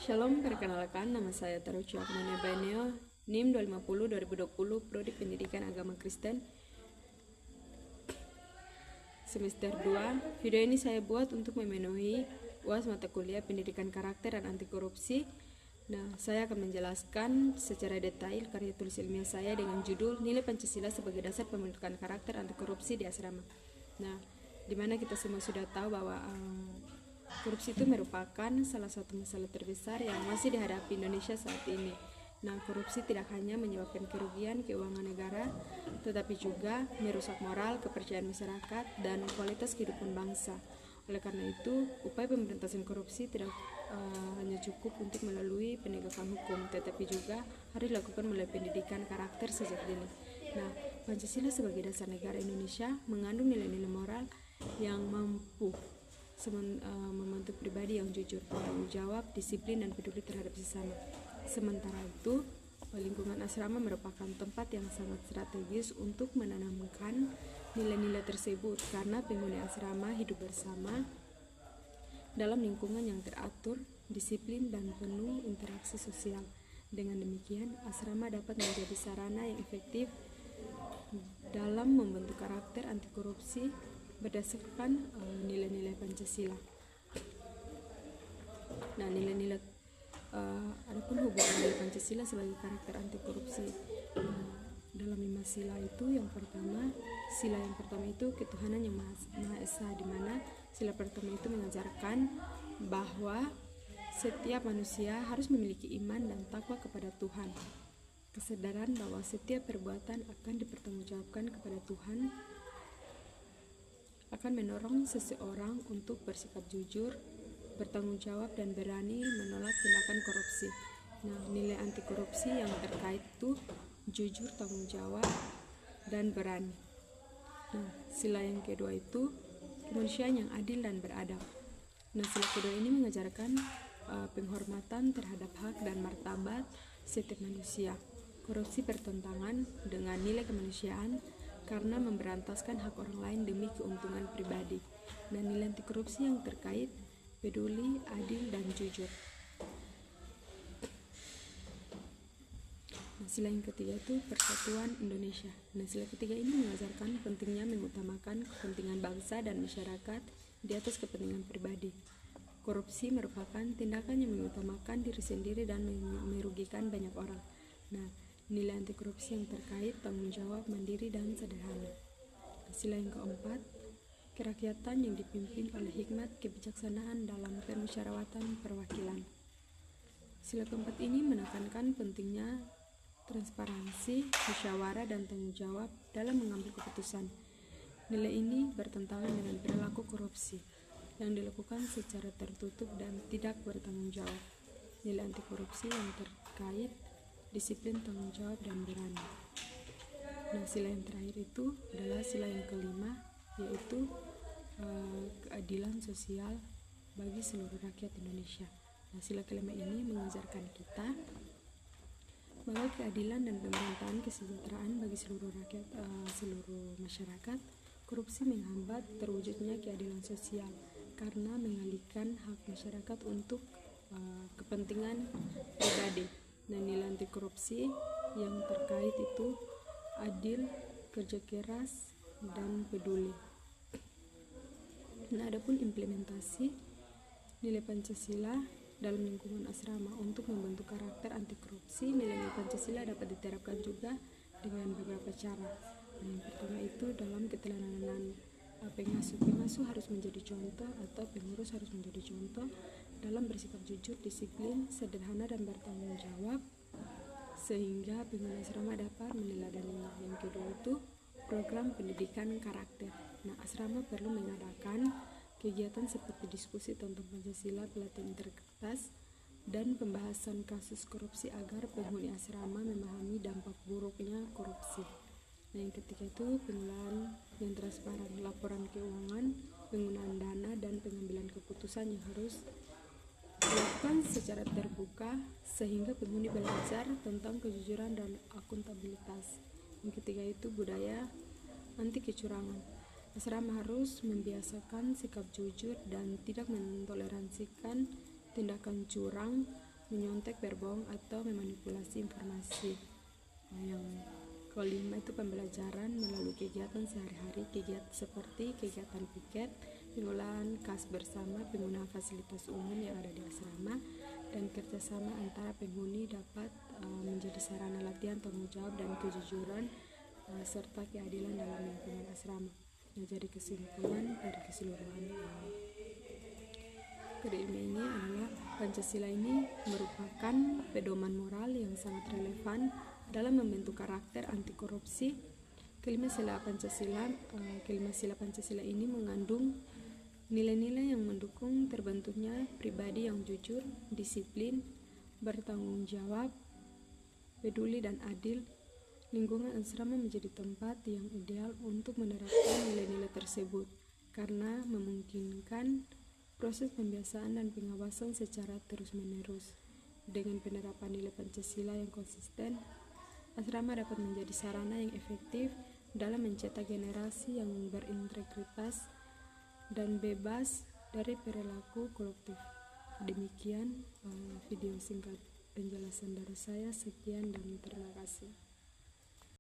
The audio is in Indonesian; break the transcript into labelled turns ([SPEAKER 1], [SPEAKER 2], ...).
[SPEAKER 1] Shalom, perkenalkan nama saya Taruchi Akmane Baineo, NIM 250-2020, Prodi Pendidikan Agama Kristen, semester 2. Video ini saya buat untuk memenuhi UAS mata kuliah Pendidikan Karakter dan Anti Korupsi. Nah, saya akan menjelaskan secara detail karya tulis ilmiah saya dengan judul Nilai Pancasila sebagai Dasar Pembentukan Karakter Anti Korupsi di Asrama. Nah, dimana kita semua sudah tahu bahwa korupsi itu merupakan salah satu masalah terbesar yang masih dihadapi Indonesia saat ini. Nah, korupsi tidak hanya menyebabkan kerugian keuangan negara, tetapi juga merusak moral, kepercayaan masyarakat, dan kualitas kehidupan bangsa. Oleh karena itu, upaya pemberantasan korupsi tidak hanya cukup untuk melalui penegakan hukum, tetapi juga harus dilakukan melalui pendidikan karakter sejak dini. Nah, Pancasila sebagai dasar negara Indonesia mengandung nilai-nilai moral yang mampu membentuk pribadi yang jujur, bertanggung jawab, disiplin, dan peduli terhadap sesama. Sementara itu, lingkungan asrama merupakan tempat yang sangat strategis untuk menanamkan nilai-nilai tersebut karena penghuni asrama hidup bersama dalam lingkungan yang teratur, disiplin, dan penuh interaksi sosial. Dengan demikian, asrama dapat menjadi sarana yang efektif dalam membentuk karakter anti korupsi berdasarkan nilai-nilai Pancasila. Nah, nilai-nilai adapun hubungan nilai Pancasila sebagai karakter anti korupsi dalam 5 sila itu, sila yang pertama itu ketuhanan yang maha esa, di mana sila pertama itu mengajarkan bahwa setiap manusia harus memiliki iman dan takwa kepada Tuhan. Kesadaran bahwa setiap perbuatan akan dipertanggungjawabkan kepada Tuhan akan mendorong seseorang untuk bersikap jujur, bertanggung jawab, dan berani menolak tindakan korupsi. Nah, nilai anti korupsi yang terkait itu jujur, tanggung jawab, dan berani. Nah, sila yang kedua itu kemanusiaan yang adil dan beradab. Nah, sila kedua ini mengajarkan penghormatan terhadap hak dan martabat setiap manusia. Korupsi bertentangan dengan nilai kemanusiaan karena memberantaskan hak orang lain demi keuntungan pribadi. Dan nilai anti korupsi yang terkait peduli, adil, dan jujur. Nah, sila yang ketiga itu persatuan Indonesia. Nah, sila ketiga ini mengajarkan pentingnya mengutamakan kepentingan bangsa dan masyarakat di atas kepentingan pribadi. Korupsi merupakan tindakan yang mengutamakan diri sendiri dan merugikan banyak orang. Nah, nilai anti korupsi yang terkait tanggung jawab, mandiri, dan sederhana. Sila yang keempat, kerakyatan yang dipimpin oleh hikmat kebijaksanaan dalam permusyawaratan perwakilan. Sila keempat ini menekankan pentingnya transparansi, musyawarah, dan tanggung jawab dalam mengambil keputusan. Nilai ini bertentangan dengan perilaku korupsi yang dilakukan secara tertutup dan tidak bertanggung jawab. Nilai anti korupsi yang terkait disiplin, tanggung jawab, dan berani. Nah, sila yang terakhir itu adalah sila yang kelima, yaitu keadilan sosial bagi seluruh rakyat Indonesia. Nah, sila kelima ini mengajarkan kita bahwa keadilan dan pemerintahan kesejahteraan bagi seluruh rakyat, seluruh masyarakat. Korupsi menghambat terwujudnya keadilan sosial karena mengalihkan hak masyarakat untuk kepentingan pribadi. Nah, nilai anti korupsi yang terkait itu adil, kerja keras, dan peduli. Nah, adapun implementasi nilai Pancasila dalam lingkungan asrama untuk membentuk karakter anti korupsi, nilai Pancasila dapat diterapkan juga dengan beberapa cara. Nah, yang pertama itu dalam keteladanan pengasuh harus menjadi contoh atau pengurus harus menjadi contoh dalam bersikap jujur, disiplin, sederhana, dan bertanggung jawab sehingga penghuni asrama dapat meneladaninya. Yang kedua itu program pendidikan karakter. Nah, asrama perlu mengadakan kegiatan seperti diskusi tentang Pancasila, pelatihan integritas, dan pembahasan kasus korupsi agar penghuni asrama memahami dampak buruknya korupsi. Nah, yang ketiga itu pengelolaan yang transparan, laporan keuangan, penggunaan dana, dan pengambilan keputusan yang harus dilakukan secara terbuka sehingga penghuni belajar tentang kejujuran dan akuntabilitas. Yang ketiga itu budaya anti kecurangan. Asrama harus membiasakan sikap jujur dan tidak mentoleransikan tindakan curang menyontek, berbohong, atau memanipulasi informasi. Yang kelima itu pembelajaran melalui kegiatan sehari-hari, kegiatan seperti kegiatan piket, pengolahan kas bersama, penggunaan fasilitas umum yang ada di asrama, dan kerjasama antara penghuni dapat menjadi sarana latihan tanggung jawab dan kejujuran serta keadilan dalam lingkungan asrama. Nah, jadi kesimpulan dari keseluruhan kode ini adalah Pancasila ini merupakan pedoman moral yang sangat relevan dalam membentuk karakter anti korupsi. Kelima sila Pancasila ini mengandung nilai-nilai yang mendukung terbentuknya pribadi yang jujur, disiplin, bertanggung jawab, peduli dan adil. Lingkungan asrama menjadi tempat yang ideal untuk menerapkan nilai-nilai tersebut karena memungkinkan proses pembiasaan dan pengawasan secara terus-menerus. Dengan penerapan nilai Pancasila yang konsisten, asrama dapat menjadi sarana yang efektif dalam mencetak generasi yang berintegritas dan bebas dari perilaku koruptif. Demikian video singkat penjelasan dari saya. Sekian dan terima kasih.